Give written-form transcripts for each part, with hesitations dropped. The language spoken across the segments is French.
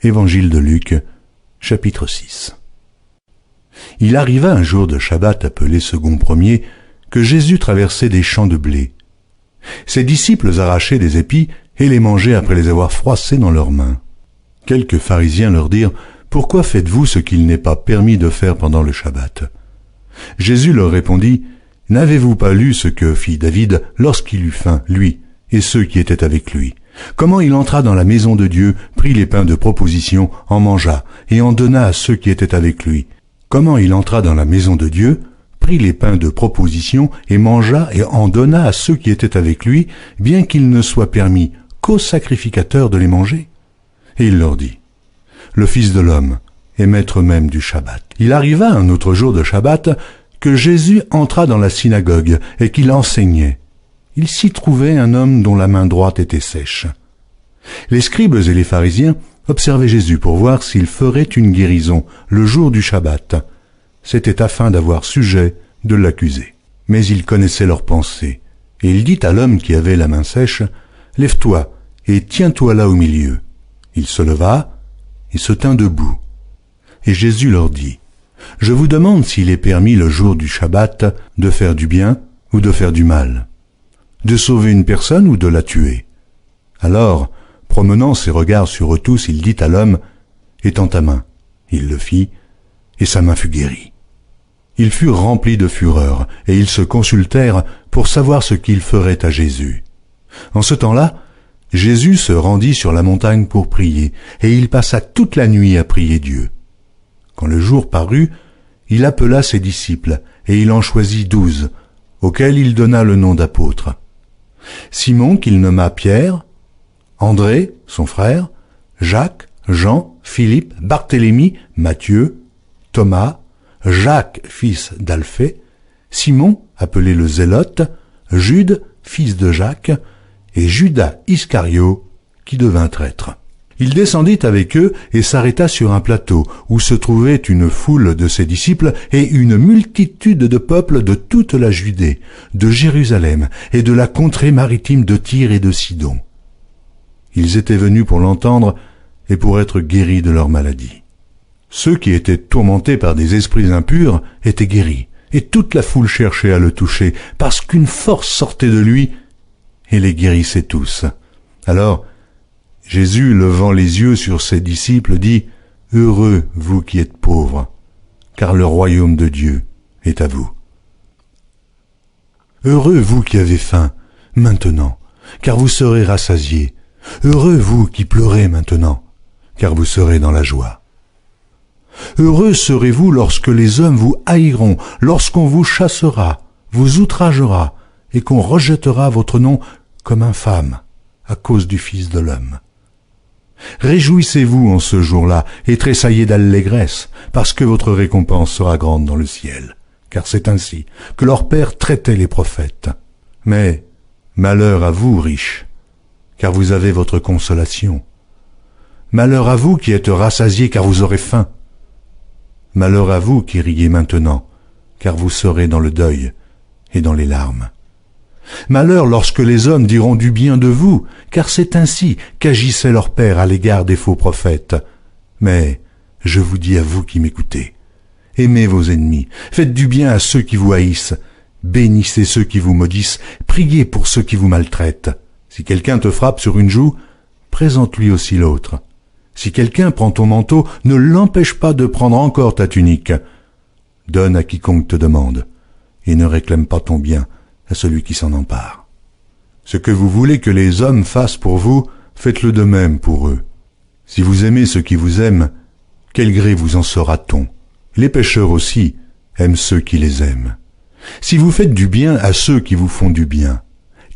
Évangile de Luc, chapitre 6. Il arriva un jour de Shabbat appelé second premier, que Jésus traversait des champs de blé. Ses disciples arrachaient des épis et les mangeaient après les avoir froissés dans leurs mains. Quelques pharisiens leur dirent « Pourquoi faites-vous ce qu'il n'est pas permis de faire pendant le Shabbat ?» Jésus leur répondit « N'avez-vous pas lu ce que fit David lorsqu'il eut faim, lui, et ceux qui étaient avec lui ? Comment il entra dans la maison de Dieu, prit les pains de proposition, en mangea, et en donna à ceux qui étaient avec lui. Comment il entra dans la maison de Dieu, prit les pains de proposition, et mangea, et en donna à ceux qui étaient avec lui, bien qu'il ne soit permis qu'aux sacrificateurs de les manger. Et il leur dit, le Fils de l'homme est maître même du Shabbat. Il arriva un autre jour de Shabbat, que Jésus entra dans la synagogue, et qu'il enseignait. Il s'y trouvait un homme dont la main droite était sèche. Les scribes et les pharisiens observaient Jésus pour voir s'il ferait une guérison le jour du Shabbat. C'était afin d'avoir sujet de l'accuser. Mais il connaissait leurs pensées, et il dit à l'homme qui avait la main sèche, « Lève-toi et tiens-toi là au milieu. » Il se leva et se tint debout. Et Jésus leur dit, « Je vous demande s'il est permis le jour du Shabbat de faire du bien ou de faire du mal, de sauver une personne ou de la tuer. » Alors, promenant ses regards sur eux tous, il dit à l'homme, « Étends ta main. » Il le fit, et sa main fut guérie. Ils furent remplis de fureur, et ils se consultèrent pour savoir ce qu'ils feraient à Jésus. En ce temps-là, Jésus se rendit sur la montagne pour prier, et il passa toute la nuit à prier Dieu. Quand le jour parut, il appela ses disciples, et il en choisit 12, auxquels il donna le nom d'apôtres. Simon, qu'il nomma Pierre, André, son frère, Jacques, Jean, Philippe, Barthélemy, Matthieu, Thomas, Jacques, fils d'Alphée, Simon, appelé le Zélote, Jude, fils de Jacques, et Judas Iscario, qui devint traître. Il descendit avec eux et s'arrêta sur un plateau où se trouvait une foule de ses disciples et une multitude de peuples de toute la Judée, de Jérusalem et de la contrée maritime de Tyr et de Sidon. Ils étaient venus pour l'entendre et pour être guéris de leur maladie. Ceux qui étaient tourmentés par des esprits impurs étaient guéris, et toute la foule cherchait à le toucher, parce qu'une force sortait de lui et les guérissait tous. Alors, Jésus, levant les yeux sur ses disciples, dit « Heureux vous qui êtes pauvres, car le royaume de Dieu est à vous. Heureux vous qui avez faim, maintenant, car vous serez rassasiés. Heureux vous qui pleurez maintenant, car vous serez dans la joie. Heureux serez-vous lorsque les hommes vous haïront, lorsqu'on vous chassera, vous outragera, et qu'on rejettera votre nom comme infâme à cause du Fils de l'homme. Réjouissez-vous en ce jour-là et tressaillez d'allégresse, parce que votre récompense sera grande dans le ciel, car c'est ainsi que leur Père traitait les prophètes. Mais malheur à vous, riches, car vous avez votre consolation. Malheur à vous qui êtes rassasiés, car vous aurez faim. Malheur à vous qui riez maintenant, car vous serez dans le deuil et dans les larmes. Malheur lorsque les hommes diront du bien de vous, car c'est ainsi qu'agissait leur Père à l'égard des faux prophètes. Mais je vous dis à vous qui m'écoutez, aimez vos ennemis, faites du bien à ceux qui vous haïssent, bénissez ceux qui vous maudissent, priez pour ceux qui vous maltraitent. Si quelqu'un te frappe sur une joue, présente-lui aussi l'autre. Si quelqu'un prend ton manteau, ne l'empêche pas de prendre encore ta tunique. Donne à quiconque te demande, et ne réclame pas ton bien à celui qui s'en empare. Ce que vous voulez que les hommes fassent pour vous, faites-le de même pour eux. Si vous aimez ceux qui vous aiment, quel gré vous en sera-t-on? Les pécheurs aussi aiment ceux qui les aiment. Si vous faites du bien à ceux qui vous font du bien,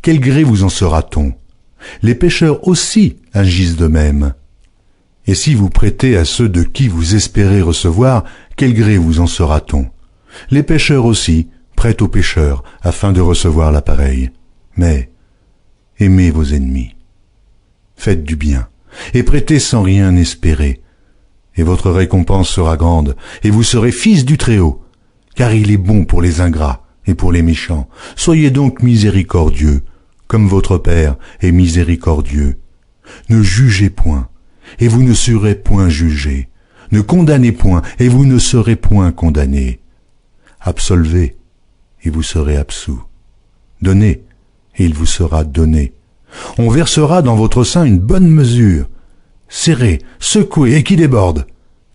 quel gré vous en sera-t-on? Les pécheurs aussi agissent de même. Et si vous prêtez à ceux de qui vous espérez recevoir, quel gré vous en sera-t-on? Les pécheurs aussi prêtent aux pécheurs afin de recevoir la pareille. Mais aimez vos ennemis. Faites du bien et prêtez sans rien espérer. Et votre récompense sera grande, et vous serez fils du Très-Haut, car il est bon pour les ingrats et pour les méchants. Soyez donc miséricordieux, comme votre Père est miséricordieux. Ne jugez point, et vous ne serez point jugés. Ne condamnez point, et vous ne serez point condamnés. Absolvez, et vous serez absous. Donnez, et il vous sera donné. On versera dans votre sein une bonne mesure, serrée, secouée et qui déborde,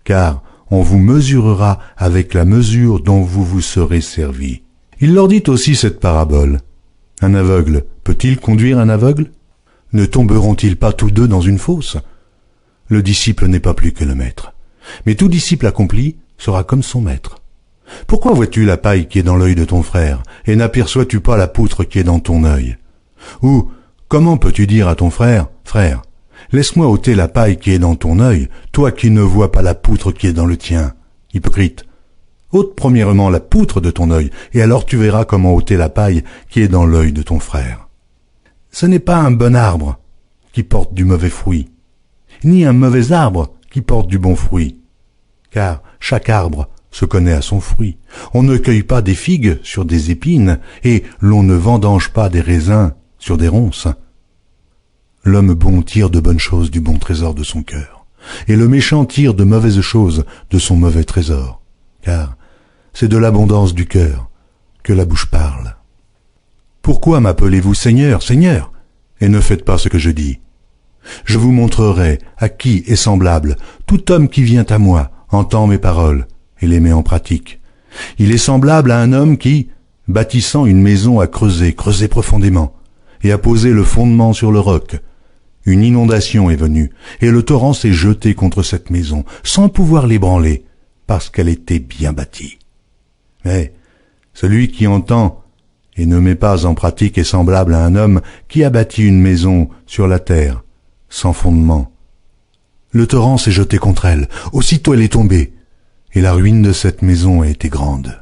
car on vous mesurera avec la mesure dont vous vous serez servi. Il leur dit aussi cette parabole. Un aveugle peut-il conduire un aveugle? Ne tomberont-ils pas tous deux dans une fosse? Le disciple n'est pas plus que le maître. Mais tout disciple accompli sera comme son maître. Pourquoi vois-tu la paille qui est dans l'œil de ton frère, et n'aperçois-tu pas la poutre qui est dans ton œil? Ou, comment peux-tu dire à ton frère, « Frère, laisse-moi ôter la paille qui est dans ton œil, toi qui ne vois pas la poutre qui est dans le tien ?» Hypocrite, ôte premièrement la poutre de ton œil, et alors tu verras comment ôter la paille qui est dans l'œil de ton frère. Ce n'est pas un bon arbre qui porte du mauvais fruit, ni un mauvais arbre qui porte du bon fruit, car chaque arbre se connaît à son fruit. On ne cueille pas des figues sur des épines, et l'on ne vendange pas des raisins sur des ronces. L'homme bon tire de bonnes choses du bon trésor de son cœur, et le méchant tire de mauvaises choses de son mauvais trésor, car c'est de l'abondance du cœur que la bouche parle. Pourquoi m'appelez-vous Seigneur, Seigneur, et ne faites pas ce que je dis? Je vous montrerai à qui est semblable tout homme qui vient à moi, entend mes paroles et les met en pratique. Il est semblable à un homme qui, bâtissant une maison, a creusé profondément, et a posé le fondement sur le roc. Une inondation est venue, et le torrent s'est jeté contre cette maison, sans pouvoir l'ébranler, parce qu'elle était bien bâtie. Mais celui qui entend et ne met pas en pratique est semblable à un homme qui a bâti une maison sur la terre, sans fondement. Le torrent s'est jeté contre elle, aussitôt elle est tombée, et la ruine de cette maison a été grande.